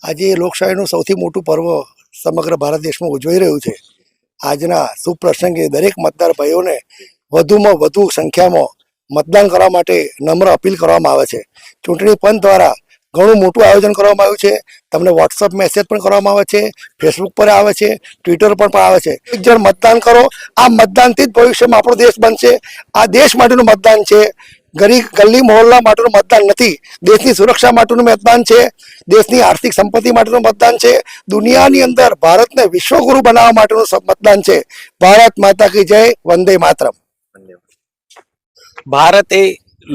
આજે લોકશાહીનું સૌથી મોટું પર્વ સમગ્ર ભારત દેશમાં ઉજવાઈ રહ્યું છે. આજના શુભ પ્રસંગે દરેક મતદાર ભાઈઓને વધુમાં વધુ સંખ્યામાં મતદાન કરવા માટે નમ્ર અપીલ કરવામાં આવે છે. ચૂંટણી પંચ દ્વારા ઘણું મોટું આયોજન કરવામાં આવ્યું છે. તમને વોટ્સઅપ મેસેજ પણ કરવામાં આવે છે, ફેસબુક પર આવે છે, ટ્વિટર પર પણ આવે છે. એક જણ મતદાન કરો. આ મતદાનથી જ ભવિષ્યમાં આપણો દેશ બનશે. આ દેશ માટેનું મતદાન છે, ગલી મહોલ્લા માટેનું મતદાન નથી. દેશની સુરક્ષા માટેનું મતદાન છે, દેશની આર્થિક સંપત્તિ માટેનું મતદાન છે, દુનિયાની અંદર ભારતને વિશ્વગુરુ બનાવવા માટેનું મતદાન છે. ભારત માતા કી જય, વંદે માતરમ. ભારત એ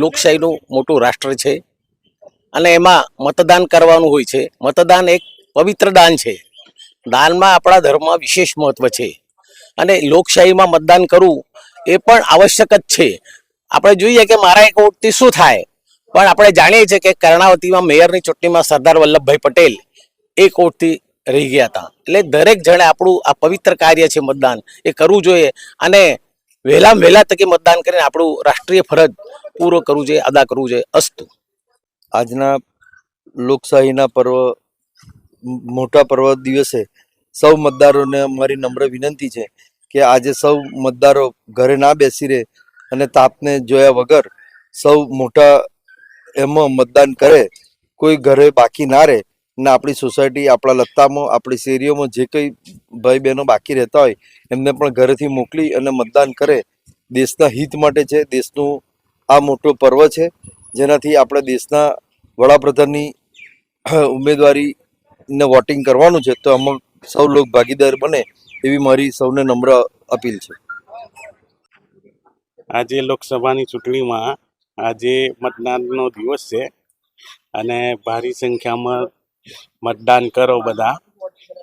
લોકશાહીનું મોટું રાષ્ટ્ર છે અને એમાં મતદાન કરવાનું હોય છે. મતદાન એક પવિત્ર દાન છે. દાનમાં આપણા ધર્મમાં વિશેષ મહત્વ છે અને લોકશાહીમાં મતદાન કરવું એ પણ આવશ્યક જ છે. આપણે જોઈએ કે મારા એક વોટથી શું થાય, પણ આપણે જાણીએ છીએ કે કર્ણાવતીમાં મેયરની ચૂંટણીમાં સરદાર વલ્લભભાઈ પટેલ એક વોટથી રહી ગયા હતા. એટલે દરેક જણે આપણું આ પવિત્ર કાર્ય છે મતદાન એ કરવું જોઈએ અને વહેલામાં વહેલા તકે મતદાન કરીને આપણું રાષ્ટ્રીય ફરજ પૂરો કરવું જોઈએ, અદા કરવું જોઈએ. અસ્તુ. આજના લોકશાહીના મોટા પર્વ દિવસે સૌ મતદારોને અમારી નમ્ર વિનંતી છે કે આજે સૌ મતદારો ઘરે ના બેસી રહે અને તાપને જોયા વગર સૌ મોટા એમાં મતદાન કરે. કોઈ ઘરે બાકી ના રહે ને આપણી સોસાયટી, આપણા લત્તામાં, આપણી શેરીઓમાં જે કંઈ ભાઈ બહેનો બાકી રહેતા હોય એમને પણ ઘરેથી મોકલી અને મતદાન કરે. દેશના હિત માટે છે. દેશનું આ મોટો પર્વ છે જેનાથી આપણે દેશના વડાપ્રધાનની ઉમેદવારીને વોટિંગ કરવાનું છે. તો આમાં સૌ લોક ભાગીદાર બને એવી મારી સૌને નમ્ર અપીલ છે. આજે લોકસભાની ચૂંટણીમાં આજે મતદાનનો દિવસ છે અને ભારી સંખ્યામાં મતદાન કરો બધા.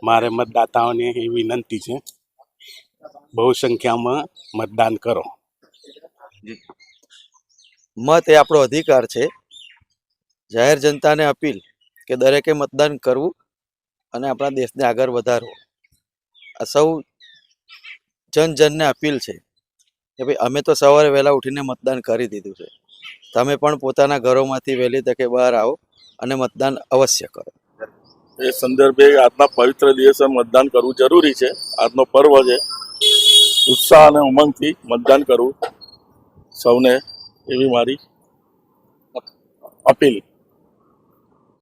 મારે મતદાતાઓને એ વિનંતી છે, બહુ સંખ્યામાં મતદાન કરો. મત એ આપણો અધિકાર છે. જાહેર જનતાને અપીલ કે દરેકે મતદાન કરવું અને આપણા દેશને આગળ વધારવું. આ સૌ જનજનને અપીલ છે કે ભાઈ અમે તો સવારે વહેલા ઉઠીને મતદાન કરી દીધું છે. તમે પણ પોતાના ઘરોમાંથી વહેલી તકે બહાર આવો અને મતદાન અવશ્ય કરો. એ સંદર્ભે આજના પવિત્ર દિવસે મતદાન કરવું જરૂરી છે. આજનો પર્વ છે. ઉત્સાહ અને ઉમંગથી મતદાન કરવું સૌને એવી મારી અપીલ.